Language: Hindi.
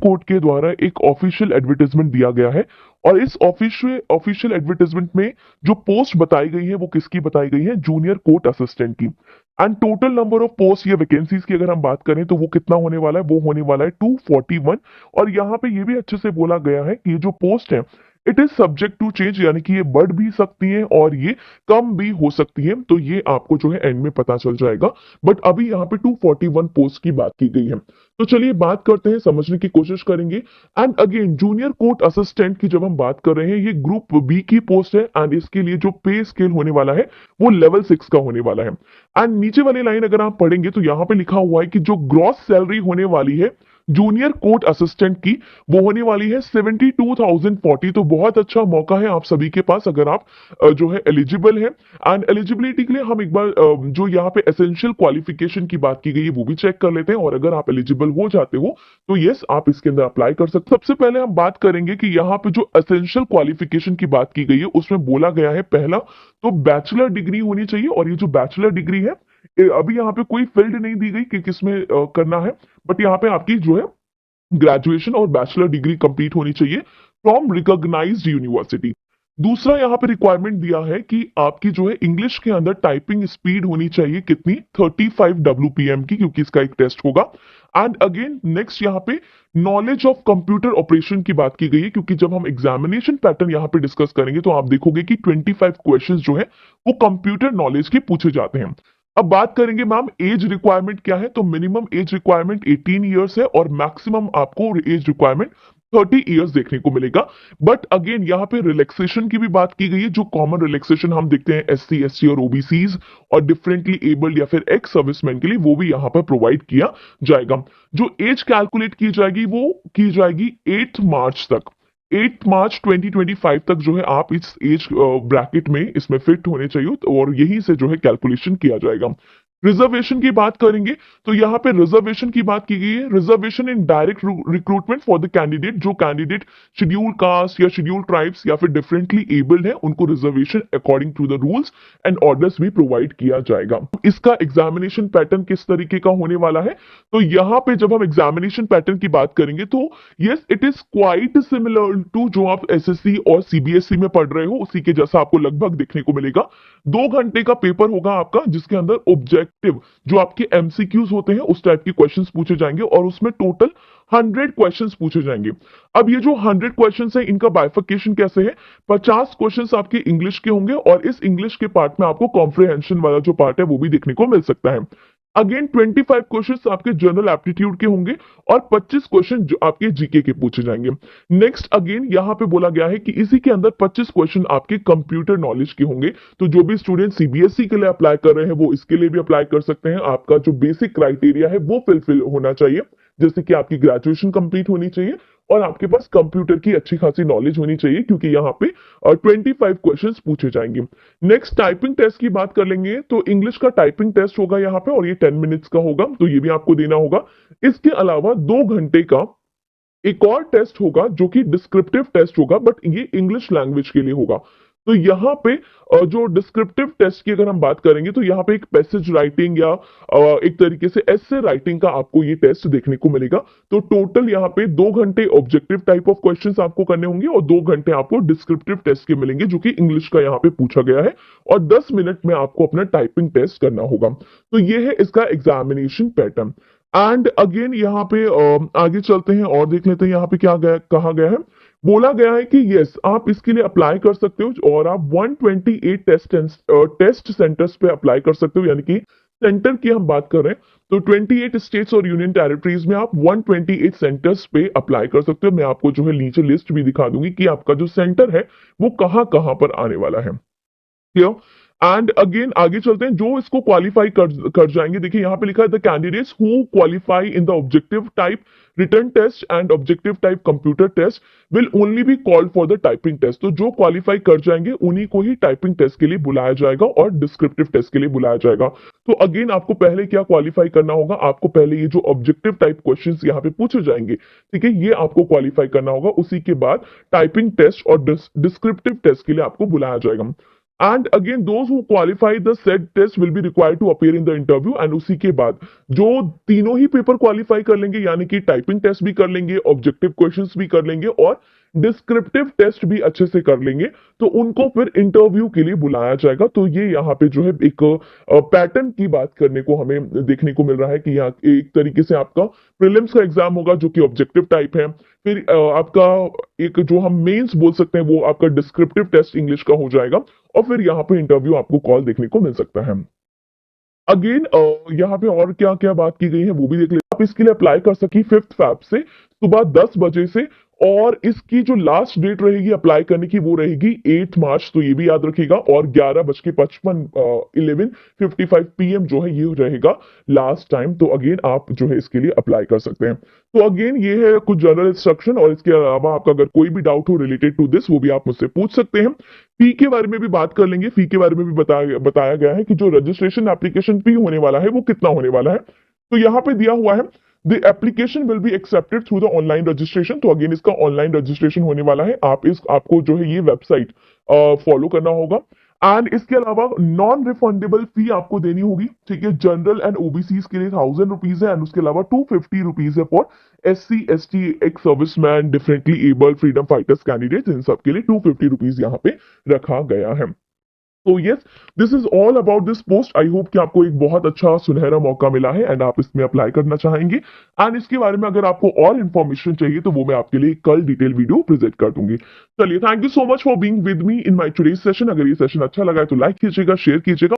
कोर्ट के द्वारा एक ऑफिशियल एडवर्टाइजमेंट दिया गया है और इस ऑफिशियल एडवर्टाइजमेंट में जो पोस्ट बताई गई है वो किसकी बताई गई है, जूनियर कोर्ट असिस्टेंट की। And total number of post या वैकेंसीज की अगर हम बात करें तो वो कितना होने वाला है, वो होने वाला है 241। और यहाँ पे ये भी अच्छे से बोला गया है कि ये जो पोस्ट है it is subject to change, यानी कि ये बढ़ भी सकती है और ये कम भी हो सकती है, तो ये आपको जो है एंड में पता चल जाएगा। बट अभी यहाँ पे 241 पोस्ट की बात की गई है। तो चलिए बात करते हैं, समझने की कोशिश करेंगे। And again junior court assistant की जब हम बात कर रहे हैं, ये ग्रुप बी की पोस्ट है एंड इसके लिए जो पे स्केल होने वाला है वो लेवल 6 का होने वाला है। एंड नीचे वाली लाइन अगर आप पढ़ेंगे तो यहाँ पे लिखा हुआ है कि जो ग्रॉस सैलरी होने वाली है जूनियर कोर्ट असिस्टेंट की वो होने वाली है 72,040। तो बहुत अच्छा मौका है आप सभी के पास अगर आप जो है एलिजिबल है। एंड एलिजिबिलिटी के लिए हम एक बार जो यहाँ पे एसेंशियल क्वालिफिकेशन की बात की गई है वो भी चेक कर लेते हैं, और अगर आप एलिजिबल हो जाते हो तो यस आप इसके अंदर अप्लाई कर सकते हैं। सबसे पहले हम बात करेंगे कि यहाँ पे जो एसेंशियल क्वालिफिकेशन की बात की गई है उसमें बोला गया है पहला तो बैचलर डिग्री होनी चाहिए। और ये जो बैचलर डिग्री है अभी यहाँ पे कोई फील्ड नहीं दी गई कि किसमें करना है, बट यहाँ पे आपकी जो है ग्रेजुएशन और बैचलर डिग्री कंप्लीट होनी चाहिए फ्रॉम रिकॉग्नाइज्ड यूनिवर्सिटी। दूसरा यहाँ पे रिक्वायरमेंट दिया है कि आपकी जो है इंग्लिश के अंदर टाइपिंग स्पीड होनी चाहिए कितनी, 35 WPM की, क्योंकि इसका एक टेस्ट होगा। एंड अगेन नेक्स्ट यहाँ पे नॉलेज ऑफ कंप्यूटर ऑपरेशन की बात की गई है, क्योंकि जब हम एग्जामिनेशन पैटर्न यहाँ पे डिस्कस करेंगे तो आप देखोगे कि 25 क्वेश्चंस जो है वो कंप्यूटर नॉलेज के पूछे जाते हैं। अब बात करेंगे मैम एज रिक्वायरमेंट क्या है, तो मिनिमम एज रिक्वायरमेंट 18 ईयर्स है और मैक्सिमम आपको एज रिक्वायरमेंट 30 ईयर्स देखने को मिलेगा। बट अगेन यहाँ पे रिलैक्सेशन की भी बात की गई है, जो कॉमन रिलैक्सेशन हम देखते हैं SC ST और OBCs और डिफरेंटली एबल्ड या फिर एक्स सर्विसमैन के लिए, वो भी यहाँ पर प्रोवाइड किया जाएगा। जो एज कैलकुलेट की जाएगी वो की जाएगी 8 मार्च तक, 8 मार्च 2025 तक जो है आप इस एज ब्रैकेट में इसमें फिट होने चाहिए, और यहीं से जो है कैलकुलेशन किया जाएगा। रिजर्वेशन की बात करेंगे तो यहाँ पे रिजर्वेशन की बात की गई है, reservation in direct recruitment for the candidate, जो कैंडिडेट शेड्यूल कास्ट या शेड्यूल ट्राइब्स या फिर डिफरेंटली एबल्ड है उनको reservation according to the rules and orders भी प्रोवाइड किया जाएगा। इसका एग्जामिनेशन पैटर्न किस तरीके का होने वाला है, तो यहाँ पे जब हम एग्जामिनेशन पैटर्न की बात करेंगे तो yes it is quite similar to जो आप SSC और CBSE में पढ़ रहे हो उसी के जैसा आपको लगभग देखने को मिलेगा। 2 घंटे का पेपर होगा आपका, जिसके अंदर ऑब्जेक्टिव जो आपके MCQs होते हैं उस टाइप के क्वेश्चंस पूछे जाएंगे और उसमें टोटल 100 क्वेश्चंस पूछे जाएंगे। अब ये जो 100 क्वेश्चंस है इनका बाइफिकेशन कैसे है, 50 क्वेश्चंस आपके इंग्लिश के होंगे और इस इंग्लिश के पार्ट में आपको कॉम्प्रिहेंशन वाला जो पार्ट है वो भी देखने को मिल सकता है। अगेन 25 क्वेश्चंस आपके जनरल एप्टीट्यूड के होंगे और 25 क्वेश्चन जो आपके जीके के पूछे जाएंगे। नेक्स्ट अगेन यहाँ पे बोला गया है कि इसी के अंदर 25 क्वेश्चन आपके कंप्यूटर नॉलेज के होंगे, तो जो भी स्टूडेंट CBSE के लिए अप्लाई कर रहे हैं वो इसके लिए भी अप्लाई कर सकते हैं। आपका जो बेसिक क्राइटेरिया है वो फुलफिल होना चाहिए, जैसे कि आपकी ग्रेजुएशन कंप्लीट होनी चाहिए और आपके पास कंप्यूटर की अच्छी खासी नॉलेज होनी चाहिए, क्योंकि यहाँ पे 25 क्वेश्चंस पूछे जाएंगे। नेक्स्ट टाइपिंग टेस्ट की बात कर लेंगे तो इंग्लिश का टाइपिंग टेस्ट होगा यहाँ पे और ये 10 मिनट्स का होगा, तो ये भी आपको देना होगा। इसके अलावा 2 घंटे का एक और टेस्ट होगा जो कि डिस्क्रिप्टिव टेस्ट होगा, बट ये इंग्लिश लैंग्वेज के लिए होगा। तो यहाँ पे जो डिस्क्रिप्टिव टेस्ट की अगर हम बात करेंगे तो यहाँ पे एक पैसेज राइटिंग या एक तरीके से एसे राइटिंग का आपको ये टेस्ट देखने को मिलेगा। तो टोटल यहाँ पे 2 घंटे ऑब्जेक्टिव टाइप ऑफ क्वेश्चंस आपको करने होंगे और 2 घंटे आपको डिस्क्रिप्टिव टेस्ट के मिलेंगे जो कि इंग्लिश का यहाँ पे पूछा गया है, और 10 मिनट में आपको अपना टाइपिंग टेस्ट करना होगा। तो ये है इसका एग्जामिनेशन पैटर्न। एंड अगेन यहाँ पे आगे चलते हैं और देख लेते हैं यहाँ पे क्या कहा गया है। बोला गया है कि यस आप इसके लिए अप्लाई कर सकते हो और आप 128 टेस्ट सेंटर्स पे अप्लाई कर सकते हो, यानी कि सेंटर की हम बात कर रहे हैं तो 28 स्टेट्स और यूनियन टेरिटरीज में आप 128 सेंटर्स पे अप्लाई कर सकते हो। मैं आपको जो है नीचे लिस्ट भी दिखा दूंगी कि आपका जो सेंटर है वो कहाँ कहाँ पर आने वाला है। क्लियर? एंड अगेन आगे चलते हैं, जो इसको क्वालिफाई कर जाएंगे, देखिए यहाँ पे लिखा है the candidates who qualify in the objective type written test and objective type computer test will only be called for the typing test. तो जो क्वालिफाई कर जाएंगे उन्हीं को ही टाइपिंग टेस्ट के लिए बुलाया जाएगा और डिस्क्रिप्टिव टेस्ट के लिए बुलाया जाएगा। तो अगेन आपको पहले क्या क्वालिफाई करना होगा, आपको पहले ये जो ऑब्जेक्टिव टाइप क्वेश्चंस यहाँ पे पूछे जाएंगे, ठीक है, ये आपको क्वालिफाई करना होगा। उसी के बाद टाइपिंग टेस्ट और डिस्क्रिप्टिव टेस्ट के लिए आपको बुलाया जाएगा। And again those who qualify the set test will be required to appear in the interview. एंड उसी के बाद जो तीनों ही पेपर क्वालिफाई कर लेंगे, यानी कि टाइपिंग टेस्ट भी कर लेंगे, ऑब्जेक्टिव क्वेश्चंस भी कर लेंगे और डिस्क्रिप्टिव टेस्ट भी अच्छे से कर लेंगे, तो उनको फिर इंटरव्यू के लिए बुलाया जाएगा। तो ये यहाँ पे जो है एक पैटर्न की बात करने को हमें देखने को मिल रहा है कि यहाँ एक तरीके से आपका प्रीलिम्स का एग्जाम होगा जो कि ऑब्जेक्टिव टाइप है, फिर आपका एक जो हम मेंस बोल सकते हैं वो आपका डिस्क्रिप्टिव टेस्ट इंग्लिश का हो जाएगा, और फिर यहाँ पे इंटरव्यू आपको कॉल देखने को मिल सकता है। अगेन यहाँ पे और क्या क्या बात की गई है वो भी देख लेते हैं। आप इसके लिए अप्लाई कर सकी 5 फैब से सुबह 10 बजे से, और इसकी जो लास्ट डेट रहेगी अप्लाई करने की वो रहेगी 8 मार्च, तो ये भी याद रखिएगा। और 11:55 PM जो है ये रहेगा लास्ट टाइम। तो अगेन आप जो है इसके लिए अप्लाई कर सकते हैं। तो अगेन ये है कुछ जनरल इंस्ट्रक्शन, और इसके अलावा आपका अगर कोई भी डाउट हो रिलेटेड टू दिस वो भी आप मुझसे पूछ सकते हैं। फी के बारे में भी बात कर लेंगे। फी के बारे में भी बताया गया है कि जो रजिस्ट्रेशन एप्लीकेशन फी होने वाला है वो कितना होने वाला है। तो यहाँ पे दिया हुआ है the application will be accepted through the online registration. तो अगेन इसका ऑनलाइन रजिस्ट्रेशन होने वाला है। आपको जो है ये वेबसाइट फॉलो करना होगा। एंड इसके अलावा नॉन रिफंडेबल फी आपको देनी होगी, ठीक है। जनरल एंड ओबीसी के लिए 1000 रुपीज है, एंड उसके अलावा 250 रुपीज है फॉर SC ST, एक serviceman, differently abled, freedom fighters candidate, इन सब के लिए 250 रुपीज यहाँ पे रखा गया है। तो yes, this is all about this post. I hope कि आपको एक बहुत अच्छा सुनहरा मौका मिला है एंड आप इसमें अप्लाई करना चाहेंगे। एंड इसके बारे में अगर आपको और इन्फॉर्मेशन चाहिए तो वो मैं आपके लिए कल डिटेल वीडियो प्रेजेंट कर दूंगी। चलिए, thank you so much for being with me in my today's session. अगर ये सेशन अच्छा लगा है तो लाइक कीजिएगा, शेयर कीजिएगा।